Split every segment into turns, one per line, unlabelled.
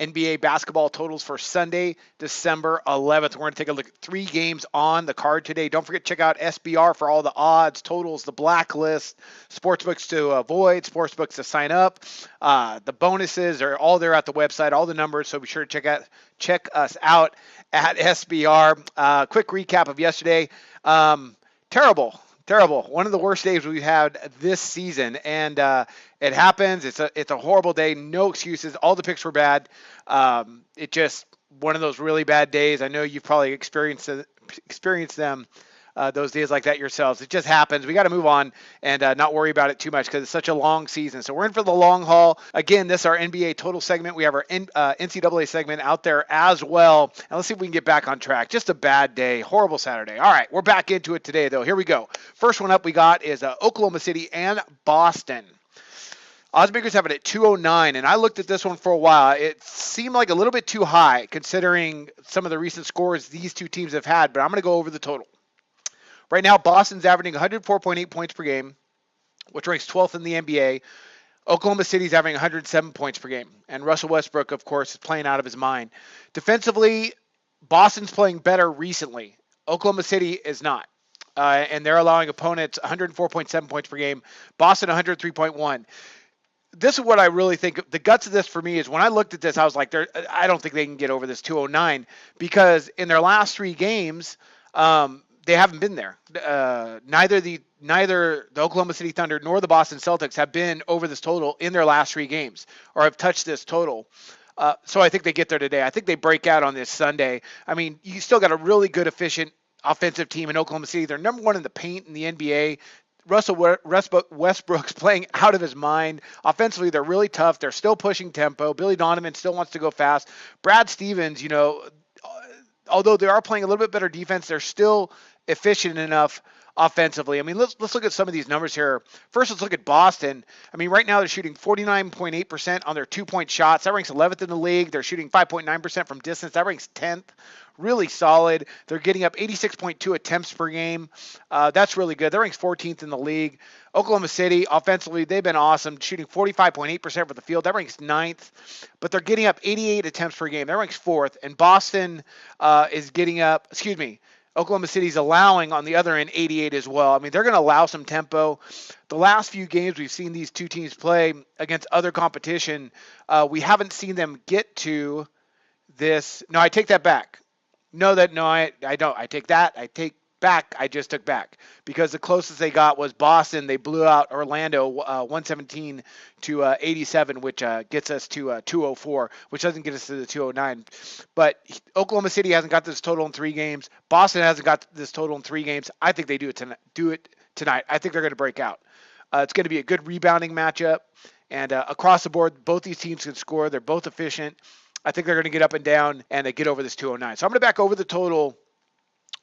NBA basketball totals for Sunday, December 11th. We're going to take a look at 3 games on the card today. Don't forget to check out SBR for all the odds, totals, the blacklist, sportsbooks to avoid, sportsbooks to sign up. The bonuses are all there at the website, all the numbers. So be sure to check us out at SBR. Quick recap of yesterday. Terrible. Terrible. One of the worst days we've had this season, and it happens. It's a horrible day. No excuses. All the picks were bad. It just one of those really bad days. I know you've probably experienced them. Those days like that yourselves. It just happens. We got to move on and not worry about it too much because it's such a long season. So we're in for the long haul. Again, this is our NBA total segment. We have our NCAA segment out there as well. And let's see if we can get back on track. Just a bad day. Horrible Saturday. All right, we're back into it today, though. Here we go. First one up we got is Oklahoma City and Boston. Oddsmakers have it at 209, and I looked at this one for a while. It seemed like a little bit too high considering some of the recent scores these two teams have had, but I'm going to go over the total. Right now, Boston's averaging 104.8 points per game, which ranks 12th in the NBA. Oklahoma City's averaging 107 points per game. And Russell Westbrook, of course, is playing out of his mind. Defensively, Boston's playing better recently. Oklahoma City is not. And they're allowing opponents 104.7 points per game. Boston 103.1. This is what I really think. The guts of this for me is when I looked at this, I was like, I don't think they can get over this 209 because in their last 3 games, they haven't been there. Neither the Oklahoma City Thunder nor the Boston Celtics have been over this total in their last 3 games or have touched this total. So I think they get there today. I think they break out on this Sunday. I mean, you still got a really good, efficient offensive team in Oklahoma City. They're number 1 in the paint in the NBA. Russell Westbrook's playing out of his mind. Offensively, they're really tough. They're still pushing tempo. Billy Donovan still wants to go fast. Brad Stevens, although they are playing a little bit better defense, they're still efficient enough offensively. I mean, let's look at some of these numbers here. First, let's look at Boston. I mean, right now they're shooting 49.8% on their 2-point shots. That ranks 11th in the league. They're shooting 5.9% from distance. That ranks 10th. Really solid. They're getting up 86.2 attempts per game. That's really good. That ranks 14th in the league. Oklahoma City, offensively, they've been awesome, shooting 45.8% for the field. That ranks 9th. But they're getting up 88 attempts per game. That ranks 4th. And Boston is getting up, Oklahoma City's allowing on the other end 88 as well. I mean, they're going to allow some tempo. The last few games we've seen these two teams play against other competition, we haven't seen them get to this. No, I take that back. I don't. I take that. I take back. I just took back because the closest they got was Boston. They blew out Orlando 117 to 87, which gets us to 204, which doesn't get us to the 209. But Oklahoma City hasn't got this total in 3 games. Boston hasn't got this total in 3 games. I think they do it tonight. I think they're going to break out. It's going to be a good rebounding matchup, and across the board, both these teams can score. They're both efficient. I think they're going to get up and down and they get over this 209. So I'm going to back over the total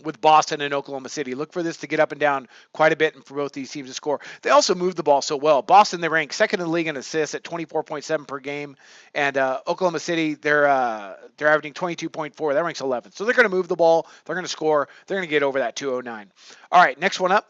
with Boston and Oklahoma City. Look for this to get up and down quite a bit and for both these teams to score. They also move the ball so well. Boston, they rank 2nd in the league in assists at 24.7 per game. And Oklahoma City, they're averaging 22.4. That ranks 11th. So they're going to move the ball. They're going to score. They're going to get over that 209. All right, next one up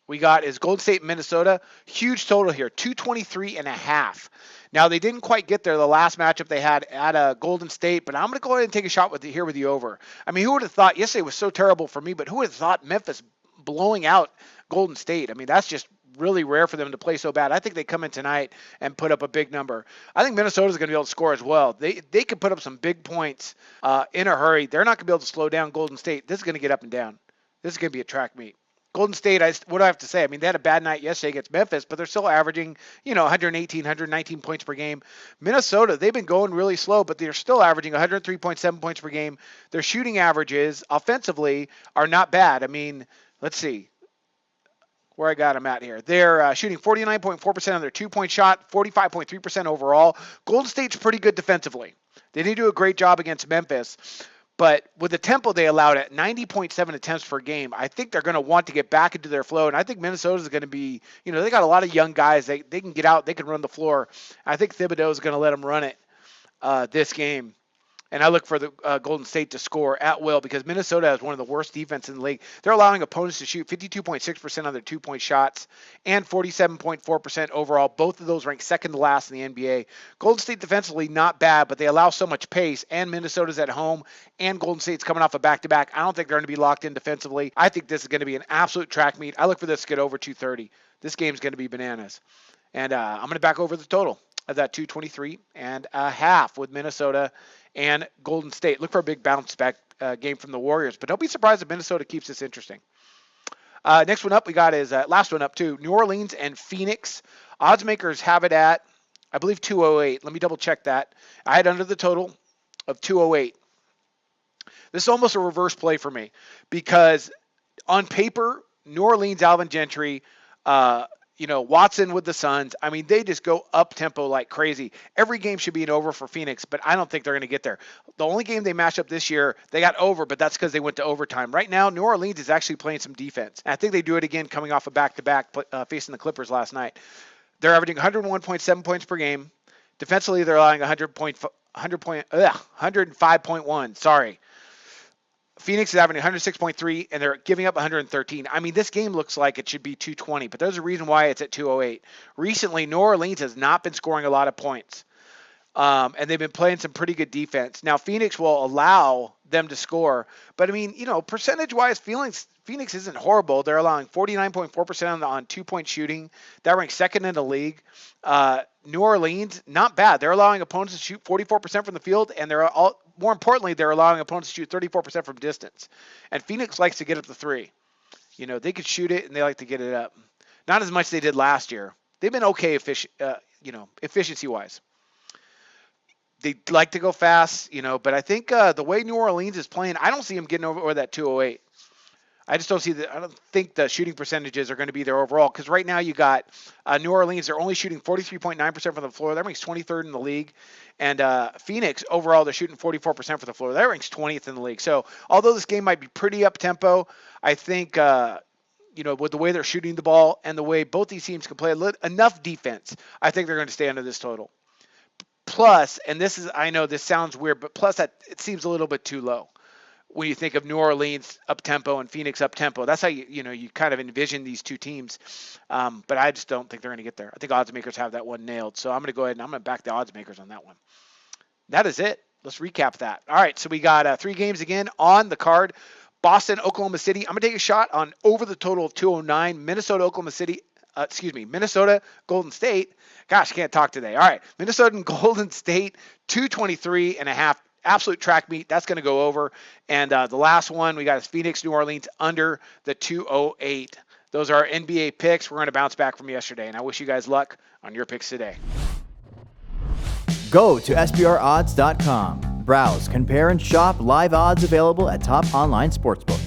we got is Golden State, Minnesota. Huge total here, 223.5. Now, they didn't quite get there the last matchup they had at Golden State, but I'm going to go ahead and take a shot with the over. I mean, who would have thought, yesterday was so terrible for me, but who would have thought Memphis blowing out Golden State? I mean, that's just really rare for them to play so bad. I think they come in tonight and put up a big number. I think Minnesota's going to be able to score as well. They could put up some big points in a hurry. They're not going to be able to slow down Golden State. This is going to get up and down. This is going to be a track meet. Golden State, what do I have to say? I mean, they had a bad night yesterday against Memphis, but they're still averaging, 118, 119 points per game. Minnesota, they've been going really slow, but they're still averaging 103.7 points per game. Their shooting averages offensively are not bad. I mean, let's see where I got them at here. They're shooting 49.4% on their 2-point shot, 45.3% overall. Golden State's pretty good defensively. They didn't do a great job against Memphis. But with the tempo they allowed at 90.7 attempts per game, I think they're going to want to get back into their flow. And I think Minnesota's going to be, they got a lot of young guys. They can get out. They can run the floor. I think Thibodeau is going to let them run it this game. and I look for the Golden State to score at will because Minnesota has one of the worst defense in the league. They're allowing opponents to shoot 52.6% on their two-point shots and 47.4% overall. Both of those rank second to last in the NBA. Golden State defensively not bad, but they allow so much pace, and Minnesota's at home, and Golden State's coming off a back-to-back. I don't think they're going to be locked in defensively. I think this is going to be an absolute track meet. I look for this to get over 230. This game's going to be bananas. And I'm going to back over the total of that 223.5 with Minnesota and Golden State. Look for a big bounce back game from the Warriors, but don't be surprised if Minnesota keeps this interesting. Next one up we got is last one up too. New Orleans and Phoenix. Odds makers have it at, I believe, 208. Let me double check that. I had under the total of 208. This is almost a reverse play for me because on paper, New Orleans, Alvin Gentry, Watson with the Suns. I mean, they just go up tempo like crazy. Every game should be an over for Phoenix, but I don't think they're going to get there. The only game they matched up this year, they got over, but that's because they went to overtime. Right now, New Orleans is actually playing some defense. And I think they do it again coming off a back-to-back facing the Clippers last night. They're averaging 101.7 points per game. Defensively, they're allowing 105.1. Sorry. Phoenix is averaging 106.3, and they're giving up 113. I mean, this game looks like it should be 220, but there's a reason why it's at 208. Recently, New Orleans has not been scoring a lot of points, and they've been playing some pretty good defense. Now, Phoenix will allow them to score, but, I mean, percentage-wise, Phoenix isn't horrible. They're allowing 49.4% on two-point shooting. That ranks second in the league. New Orleans, not bad. They're allowing opponents to shoot 44% from the field, and more importantly, they're allowing opponents to shoot 34% from distance. And Phoenix likes to get up the three. They could shoot it, and they like to get it up. Not as much as they did last year. They've been okay efficiency-wise. They like to go fast, but I think the way New Orleans is playing, I don't see them getting over that 208. I just don't see I don't think the shooting percentages are going to be there overall because right now you got New Orleans. They're only shooting 43.9% from the floor. That ranks 23rd in the league. And Phoenix, overall, they're shooting 44% from the floor. That ranks 20th in the league. So although this game might be pretty up-tempo, I think, with the way they're shooting the ball and the way both these teams can play enough defense, I think they're going to stay under this total. Plus, and I know this sounds weird, but plus that it seems a little bit too low. When you think of New Orleans up-tempo and Phoenix up-tempo, that's how you kind of envision these two teams. But I just don't think they're going to get there. I think odds makers have that one nailed. So I'm going to go ahead and I'm going to back the odds makers on that one. That is it. Let's recap that. All right, so we got 3 games again on the card. Boston, Oklahoma City. I'm going to take a shot on over the total of 209. Minnesota, Golden State. Gosh, can't talk today. All right, Minnesota and Golden State, 223.5. Absolute track meet. That's going to go over. And the last one we got is Phoenix, New Orleans under the 208. Those are our NBA picks. We're going to bounce back from yesterday, and I wish you guys luck on your picks today.
Go to SBRodds.com. Browse, compare, and shop live odds available at top online sportsbooks.